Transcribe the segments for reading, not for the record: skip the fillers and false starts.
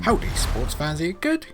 Howdy sports fans here, good.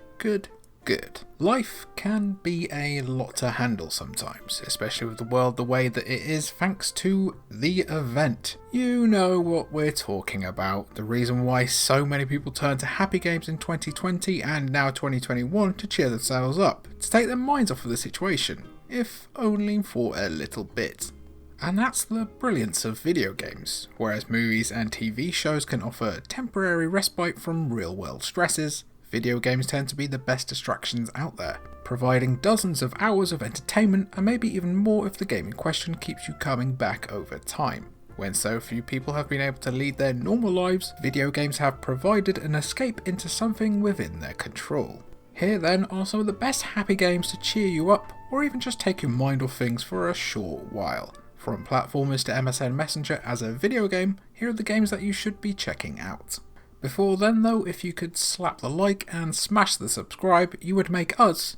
Life can be a lot to handle sometimes, especially with the world the way that it is thanks to the event. You know what we're talking about, the reason why so many people turn to happy games in 2020 and now 2021 to cheer themselves up, to take their minds off of the situation, if only for a little bit. And that's the brilliance of video games. Whereas movies and TV shows can offer temporary respite from real-world stresses, video games tend to be the best distractions out there, providing dozens of hours of entertainment and maybe even more if the game in question keeps you coming back over time. When so few people have been able to lead their normal lives, video games have provided an escape into something within their control. Here then are some of the best happy games to cheer you up or even just take your mind off things for a short while. From platformers to MSN Messenger as a video game, here are the games that you should be checking out. Before then though, if you could slap the like and smash the subscribe, you would make us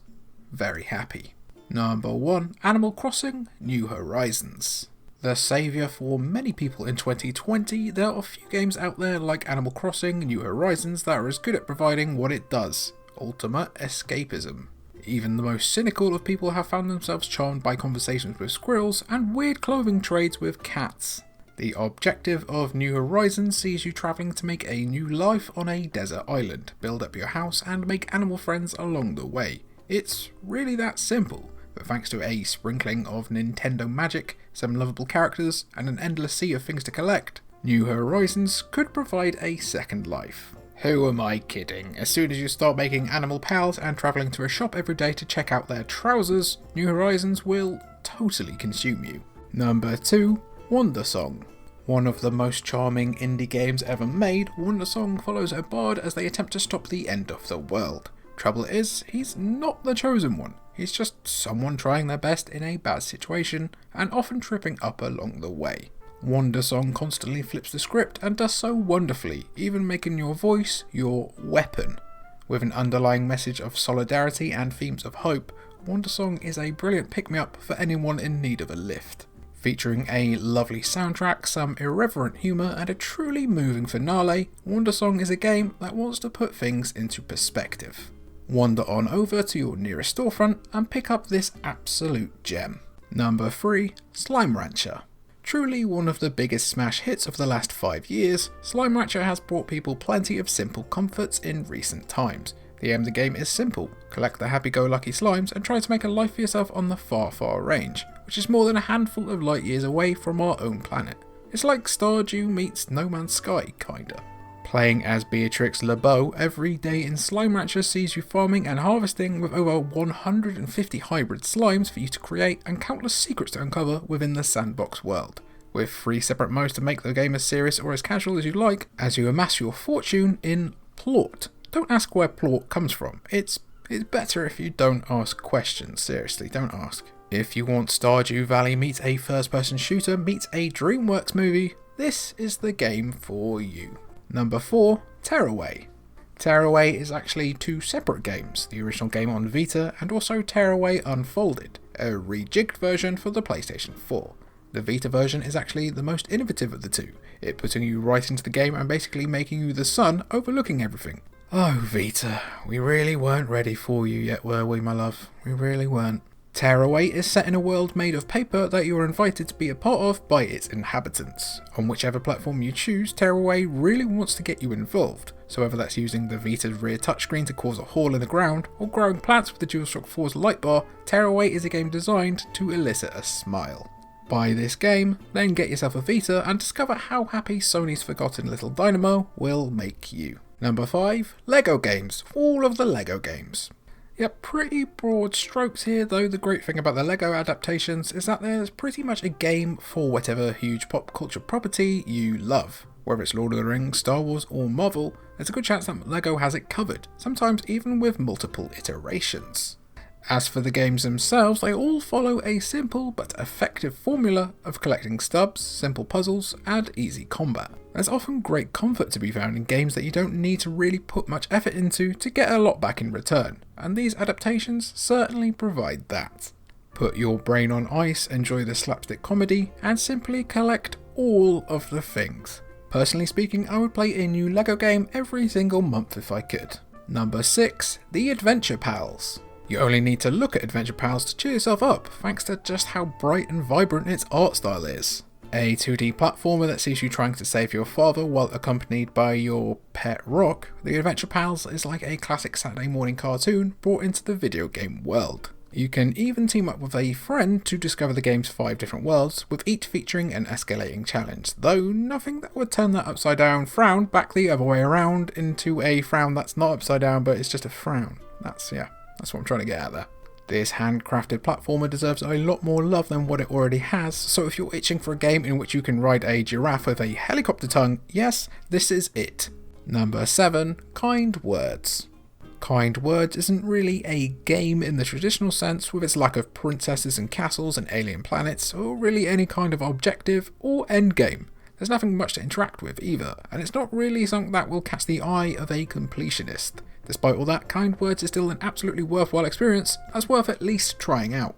very happy. Number 1, Animal Crossing New Horizons. The saviour for many people in 2020, there are a few games out there like Animal Crossing New Horizons that are as good at providing what it does, ultimate escapism. Even the most cynical of people have found themselves charmed by conversations with squirrels and weird clothing trades with cats. The objective of New Horizons sees you travelling to make a new life on a desert island, build up your house and make animal friends along the way. It's really that simple, but thanks to a sprinkling of Nintendo magic, some lovable characters and an endless sea of things to collect, New Horizons could provide a second life. Who am I kidding? As soon as you start making animal pals and travelling to a shop every day to check out their trousers, New Horizons will totally consume you. Number 2, Wandersong. One of the most charming indie games ever made, Wandersong follows a bard as they attempt to stop the end of the world. Trouble is, he's not the chosen one. He's just someone trying their best in a bad situation and often tripping up along the way. Wandersong constantly flips the script and does so wonderfully, even making your voice your weapon. With an underlying message of solidarity and themes of hope, Wandersong is a brilliant pick-me-up for anyone in need of a lift. Featuring a lovely soundtrack, some irreverent humour and a truly moving finale, Wandersong is a game that wants to put things into perspective. Wander on over to your nearest storefront and pick up this absolute gem. Number 3, Slime Rancher. Truly one of the biggest smash hits of the last 5 years, Slime Rancher has brought people plenty of simple comforts in recent times. The aim of the game is simple, collect the happy-go-lucky slimes and try to make a life for yourself on the far range, which is more than a handful of light years away from our own planet. It's like Stardew meets No Man's Sky, kinda. Playing as Beatrix LeBeau, every day in Slime Rancher sees you farming and harvesting with over 150 hybrid slimes for you to create and countless secrets to uncover within the sandbox world. With 3 separate modes to make the game as serious or as casual as you like, as you amass your fortune in plort. Don't ask where plort comes from, it's better if you don't ask questions, seriously, don't ask. If you want Stardew Valley meets a first-person shooter meets a DreamWorks movie, this is the game for you. Number 4, Tearaway. Tearaway is actually 2 separate games, the original game on Vita and also Tearaway Unfolded, a rejigged version for the PlayStation 4. The Vita version is actually the most innovative of the 2, it putting you right into the game and basically making you the sun overlooking everything. Oh Vita, we really weren't ready for you yet, were we, my love? We really weren't. Tearaway is set in a world made of paper that you are invited to be a part of by its inhabitants. On whichever platform you choose, Tearaway really wants to get you involved, so whether that's using the Vita's rear touchscreen to cause a hole in the ground, or growing plants with the DualShock 4's light bar, Tearaway is a game designed to elicit a smile. Buy this game, then get yourself a Vita and discover how happy Sony's forgotten little dynamo will make you. Number 5, Lego games. All of the Lego games. Yep, pretty broad strokes here, though the great thing about the LEGO adaptations is that there's pretty much a game for whatever huge pop culture property you love. Whether it's Lord of the Rings, Star Wars or Marvel, there's a good chance that LEGO has it covered, sometimes even with multiple iterations. As for the games themselves, they all follow a simple but effective formula of collecting stubs, simple puzzles, and easy combat. There's often great comfort to be found in games that you don't need to really put much effort into to get a lot back in return, and these adaptations certainly provide that. Put your brain on ice, enjoy the slapstick comedy, and simply collect all of the things. Personally speaking, I would play a new LEGO game every single month if I could. Number 6. The Adventure Pals. You only need to look at Adventure Pals to cheer yourself up, thanks to just how bright and vibrant its art style is. A 2D platformer that sees you trying to save your father while accompanied by your pet rock, The Adventure Pals is like a classic Saturday morning cartoon brought into the video game world. You can even team up with a friend to discover the game's 5 different worlds, with each featuring an escalating challenge, though nothing that would turn that upside down frown back the other way around into a frown that's not upside down but it's just a frown. That's what I'm trying to get at there. This handcrafted platformer deserves a lot more love than what it already has, so if you're itching for a game in which you can ride a giraffe with a helicopter tongue, yes, this is it. Number 7. Kind Words. Kind Words isn't really a game in the traditional sense, with its lack of princesses and castles and alien planets, or really any kind of objective or end game. There's nothing much to interact with either, and it's not really something that will catch the eye of a completionist. Despite all that, Kind Words is still an absolutely worthwhile experience, that's worth at least trying out.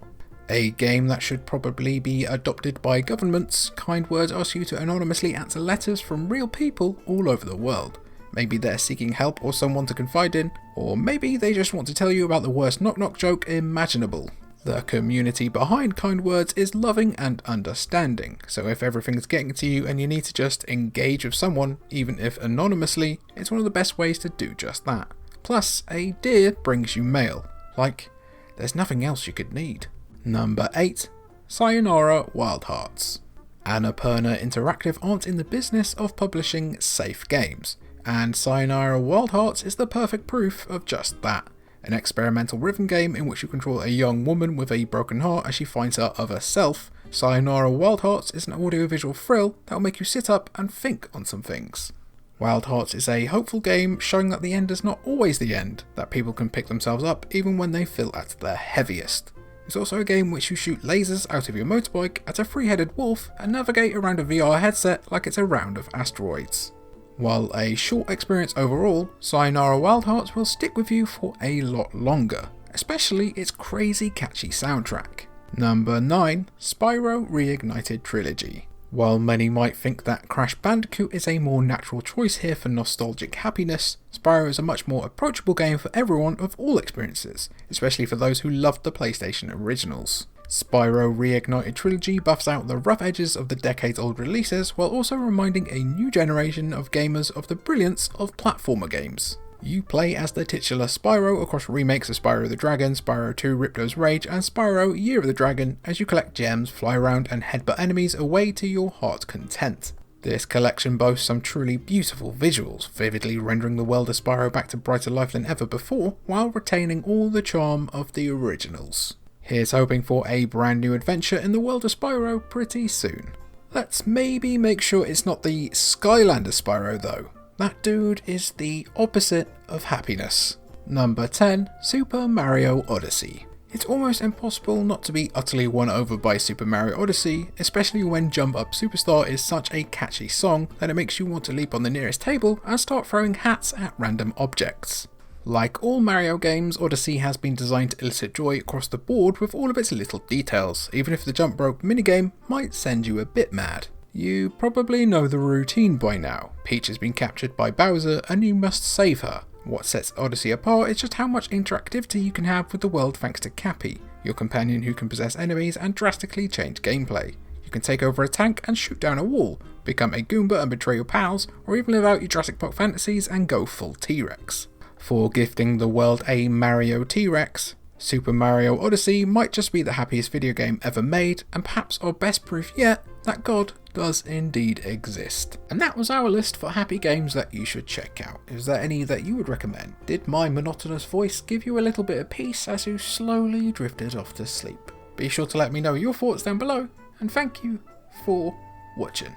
A game that should probably be adopted by governments, Kind Words asks you to anonymously answer letters from real people all over the world. Maybe they're seeking help or someone to confide in, or maybe they just want to tell you about the worst knock-knock joke imaginable. The community behind Kind Words is loving and understanding, so if everything's getting to you and you need to just engage with someone, even if anonymously, it's one of the best ways to do just that. Plus, a deer brings you mail. Like, there's nothing else you could need. Number 8. Sayonara Wild Hearts. Annapurna Interactive aren't in the business of publishing safe games, and Sayonara Wild Hearts is the perfect proof of just that. An experimental rhythm game in which you control a young woman with a broken heart as she finds her other self, Sayonara Wild Hearts is an audiovisual thrill that will make you sit up and think on some things. Wild Hearts is a hopeful game showing that the end is not always the end, that people can pick themselves up even when they feel at their heaviest. It's also a game in which you shoot lasers out of your motorbike at a 3-headed wolf and navigate around a VR headset like it's a round of asteroids. While a short experience overall, Sayonara Wild Hearts will stick with you for a lot longer, especially its crazy catchy soundtrack. Number 9. Spyro Reignited Trilogy. While many might think that Crash Bandicoot is a more natural choice here for nostalgic happiness, Spyro is a much more approachable game for everyone of all experiences, especially for those who loved the PlayStation originals. Spyro Reignited Trilogy buffs out the rough edges of the decades-old releases while also reminding a new generation of gamers of the brilliance of platformer games. You play as the titular Spyro across remakes of Spyro the Dragon, Spyro 2 Ripto's Rage and Spyro Year of the Dragon as you collect gems, fly around and headbutt enemies away to your heart's content. This collection boasts some truly beautiful visuals, vividly rendering the world of Spyro back to brighter life than ever before, while retaining all the charm of the originals. Here's hoping for a brand new adventure in the world of Spyro pretty soon. Let's maybe make sure it's not the Skylander Spyro though. That dude is the opposite of happiness. Number 10. Super Mario Odyssey. It's almost impossible not to be utterly won over by Super Mario Odyssey, especially when Jump Up Superstar is such a catchy song that it makes you want to leap on the nearest table and start throwing hats at random objects. Like all Mario games, Odyssey has been designed to elicit joy across the board with all of its little details, even if the jump rope minigame might send you a bit mad. You probably know the routine by now. Peach has been captured by Bowser and you must save her. What sets Odyssey apart is just how much interactivity you can have with the world thanks to Cappy, your companion who can possess enemies and drastically change gameplay. You can take over a tank and shoot down a wall, become a Goomba and betray your pals, or even live out your Jurassic Park fantasies and go full T-Rex. For gifting the world a Mario T-Rex, Super Mario Odyssey might just be the happiest video game ever made, and perhaps our best proof yet that God does indeed exist. And that was our list for happy games that you should check out. Is there any that you would recommend? Did my monotonous voice give you a little bit of peace as you slowly drifted off to sleep? Be sure to let me know your thoughts down below, and thank you for watching.